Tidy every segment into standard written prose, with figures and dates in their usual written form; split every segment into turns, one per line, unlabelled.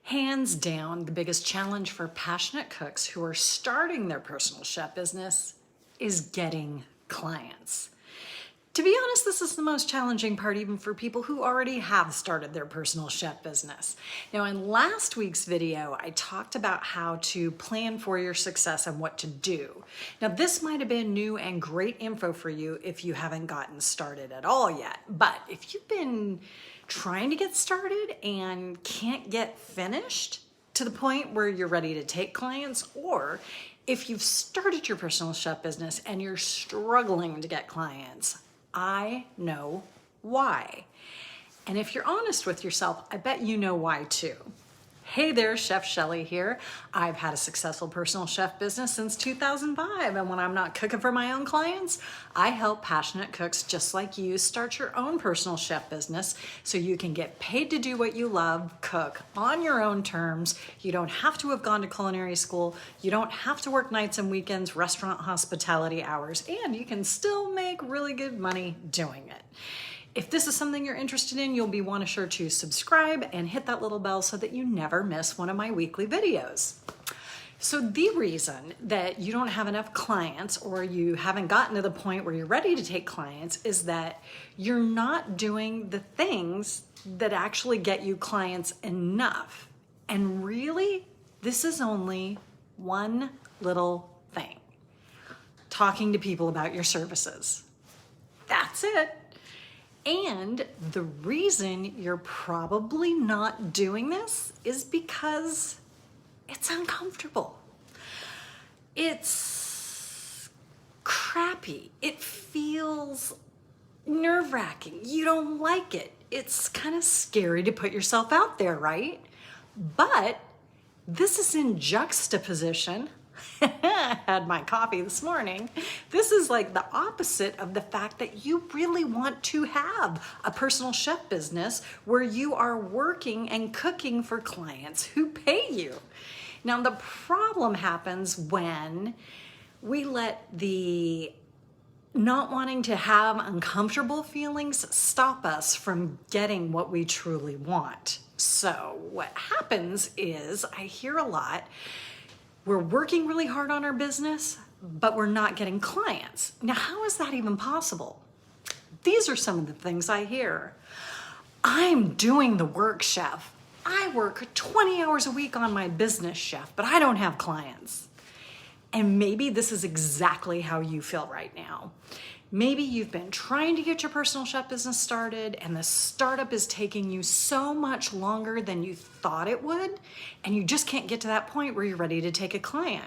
Hands down, the biggest challenge for passionate cooks who are starting their personal chef business is getting clients. To be honest, this is the most challenging part even for people who already have started their personal chef business. Now, in last week's video, I talked about how to plan for your success and what to do. Now, this might have been new and great info for you if you haven't gotten started at all yet. But if you've been trying to get started and can't get finished to the point where you're ready to take clients, or if you've started your personal chef business and you're struggling to get clients, I know why. And if you're honest with yourself, I bet you know why too. Hey there, Chef Shelly here. I've had a successful personal chef business since 2005, and when I'm not cooking for my own clients, I help passionate cooks just like you start your own personal chef business so you can get paid to do what you love, cook on your own terms. You don't have to have gone to culinary school. You don't have to work nights and weekends, restaurant hospitality hours, and you can still make really good money doing it. If this is something you're interested in, you'll be sure to subscribe and hit that little bell so that you never miss one of my weekly videos. So the reason that you don't have enough clients or you haven't gotten to the point where you're ready to take clients is that you're not doing the things that actually get you clients enough. And really, this is only one little thing: talking to people about your services. That's it. And the reason you're probably not doing this is because it's uncomfortable. It's crappy. It feels nerve-wracking. You don't like it. It's kind of scary to put yourself out there, right? But this is in juxtaposition. Had my coffee this morning. This is like the opposite of the fact that you really want to have a personal chef business where you are working and cooking for clients who pay you. Now, the problem happens when we let the not wanting to have uncomfortable feelings stop us from getting what we truly want. So what happens is I hear a lot, we're working really hard on our business, but we're not getting clients. Now, how is that even possible? These are some of the things I hear. I'm doing the work, chef. I work 20 hours a week on my business, chef, but I don't have clients. And maybe this is exactly how you feel right now. Maybe you've been trying to get your personal chef business started and the startup is taking you so much longer than you thought it would, and you just can't get to that point where you're ready to take a client.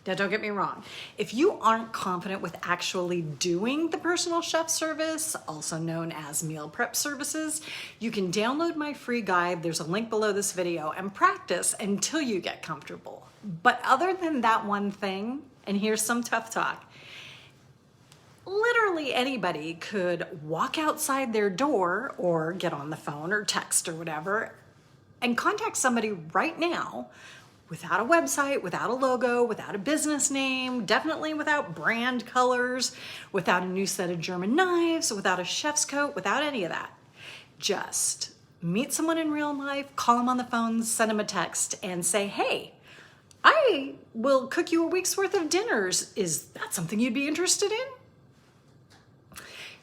Now, don't get me wrong. If you aren't confident with actually doing the personal chef service, also known as meal prep services, you can download my free guide. There's a link below this video, and practice until you get comfortable. But other than that one thing, and here's some tough talk, literally anybody could walk outside their door or get on the phone or text or whatever and contact somebody right now without a website, without a logo, without a business name, definitely without brand colors, without a new set of German knives, without a chef's coat, without any of that. Just meet someone in real life, call them on the phone, send them a text and say, hey, I will cook you a week's worth of dinners. Is that something you'd be interested in?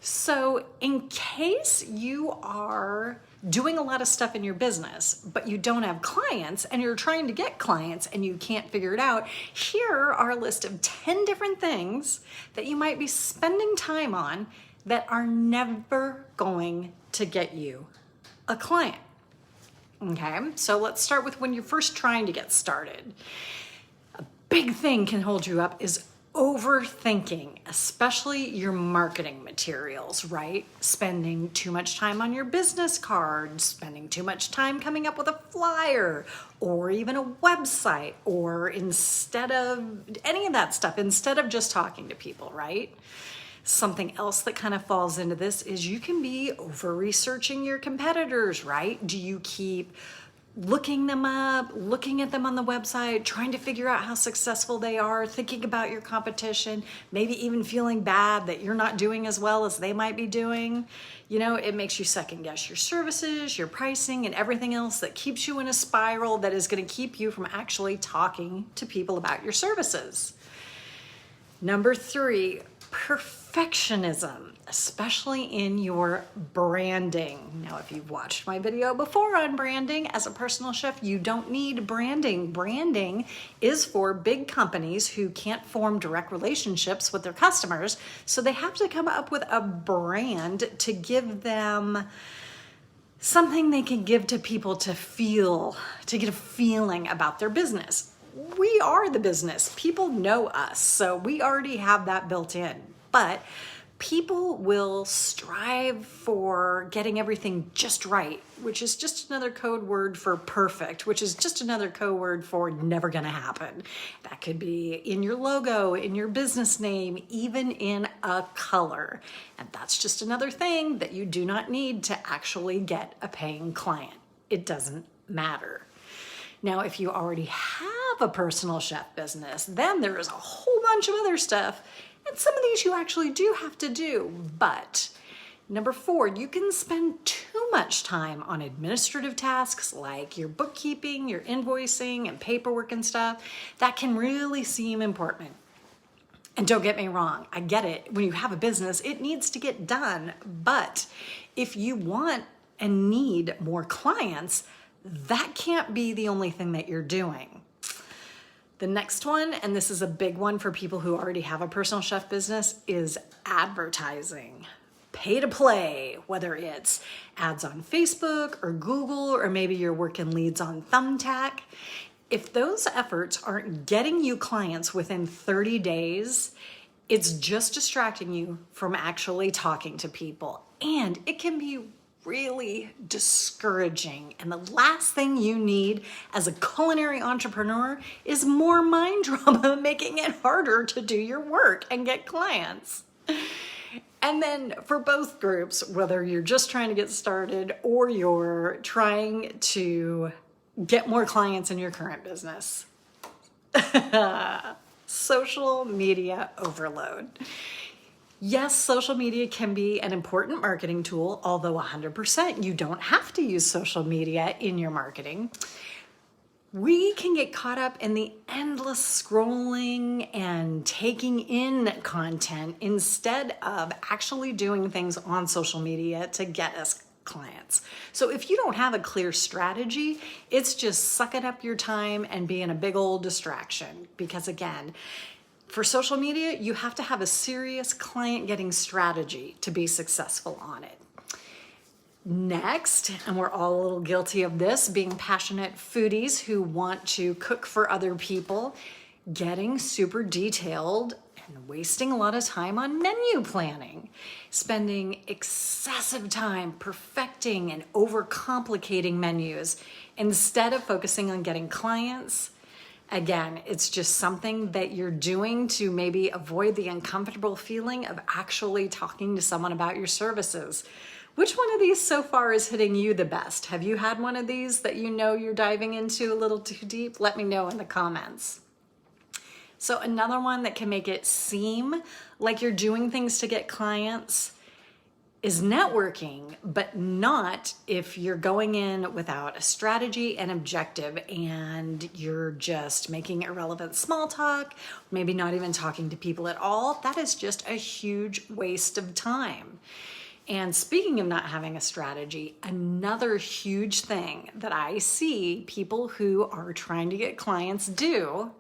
So in case you are doing a lot of stuff in your business, but you don't have clients and you're trying to get clients and you can't figure it out, here are a list of 10 different things that you might be spending time on that are never going to get you a client. Okay, so let's start with when you're first trying to get started. A big thing can hold you up is overthinking, especially your marketing materials, right? Spending too much time on your business cards, spending too much time coming up with a flyer or even a website, or instead of any of that stuff, instead of just talking to people, right? Something else that kind of falls into this is you can be over researching your competitors, right? Do you keep looking them up, looking at them on the website, trying to figure out how successful they are, thinking about your competition, maybe even feeling bad that you're not doing as well as they might be doing. You know, it makes you second guess your services, your pricing, and everything else that keeps you in a spiral that is going to keep you from actually talking to people about your services. Number 3, perfectionism, especially in your branding. Now, if you've watched my video before on branding, as a personal chef, you don't need branding. Branding is for big companies who can't form direct relationships with their customers, so they have to come up with a brand to give them something they can give to people to feel, to get a feeling about their business. We are the business. People know us, so we already have that built in. But people will strive for getting everything just right, which is just another code word for perfect, which is just another code word for never gonna happen. That could be in your logo, in your business name, even in a color. And that's just another thing that you do not need to actually get a paying client. It doesn't matter. Now, if you already have a personal chef business, then there is a whole bunch of other stuff. And some of these you actually do have to do. But number 4, you can spend too much time on administrative tasks like your bookkeeping, your invoicing, and paperwork and stuff. That can really seem important. And don't get me wrong, I get it. When you have a business, it needs to get done. But if you want and need more clients, that can't be the only thing that you're doing. The next one, and this is a big one for people who already have a personal chef business, is advertising. Pay to play, whether it's ads on Facebook or Google, or maybe you're working leads on Thumbtack. If those efforts aren't getting you clients within 30 days, it's just distracting you from actually talking to people. And it can be really discouraging. And the last thing you need as a culinary entrepreneur is more mind drama, making it harder to do your work and get clients. And then for both groups, whether you're just trying to get started or you're trying to get more clients in your current business, social media overload. Yes, social media can be an important marketing tool, although 100% you don't have to use social media in your marketing. We can get caught up in the endless scrolling and taking in content instead of actually doing things on social media to get us clients. So if you don't have a clear strategy, it's just sucking up your time and being a big old distraction. Because again, for social media, you have to have a serious client getting strategy to be successful on it. Next, and we're all a little guilty of this, being passionate foodies who want to cook for other people, getting super detailed and wasting a lot of time on menu planning, spending excessive time perfecting and overcomplicating menus instead of focusing on getting clients. Again, it's just something that you're doing to maybe avoid the uncomfortable feeling of actually talking to someone about your services. Which one of these so far is hitting you the best? Have you had one of these that you know you're diving into a little too deep? Let me know in the comments. So another one that can make it seem like you're doing things to get clients is networking, but not if you're going in without a strategy and objective and you're just making irrelevant small talk, maybe not even talking to people at all. That is just a huge waste of time. And speaking of not having a strategy, another huge thing that I see people who are trying to get clients do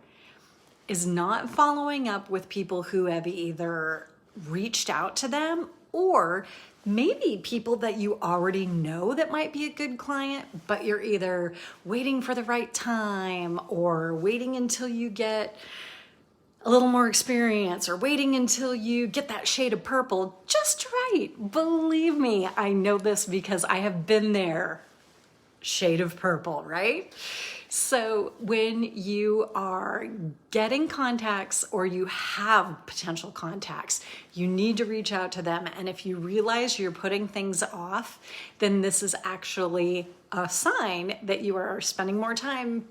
is not following up with people who have either reached out to them or maybe people that you already know that might be a good client, but you're either waiting for the right time or waiting until you get a little more experience or waiting until you get that shade of purple just right. Believe me, I know this because I have been there. Shade of purple, right? So when you are getting contacts or you have potential contacts, you need to reach out to them. And if you realize you're putting things off, then this is actually a sign that you are spending more time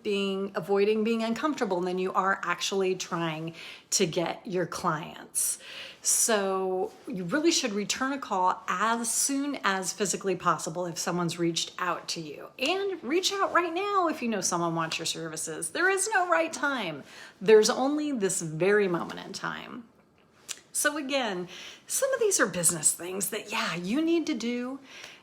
avoiding being uncomfortable than you are actually trying to get your clients. So you really should return a call as soon as physically possible if someone's reached out to you. And reach out right now if you know someone wants your services. There is no right time. There's only this very moment in time. So again, some of these are business things that, yeah, you need to do,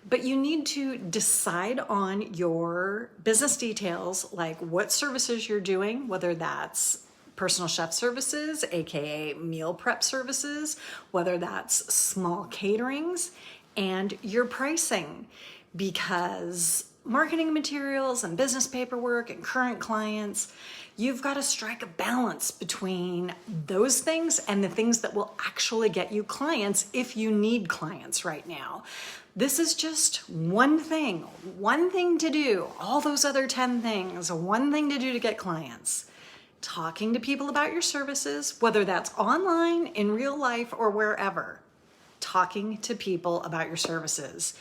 but you need to decide on your business details, like what services you're doing, whether that's personal chef services, aka meal prep services, whether that's small caterings, and your pricing, because marketing materials and business paperwork and current clients, you've got to strike a balance between those things and the things that will actually get you clients if you need clients right now. This is just one thing to do. All those other 10 things, one thing to do to get clients. Talking to people about your services, whether that's online, in real life, or wherever. Talking to people about your services.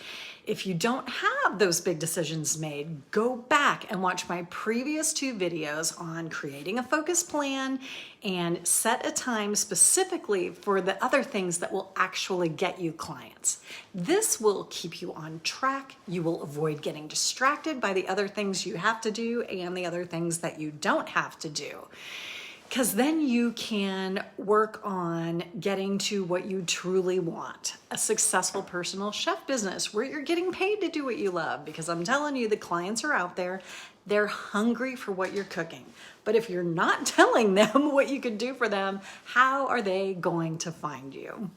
If you don't have those big decisions made, go back and watch my previous 2 videos on creating a focus plan and set a time specifically for the other things that will actually get you clients. This will keep you on track. You will avoid getting distracted by the other things you have to do and the other things that you don't have to do. Because then you can work on getting to what you truly want, a successful personal chef business where you're getting paid to do what you love. Because I'm telling you, the clients are out there, they're hungry for what you're cooking. But if you're not telling them what you could do for them, how are they going to find you?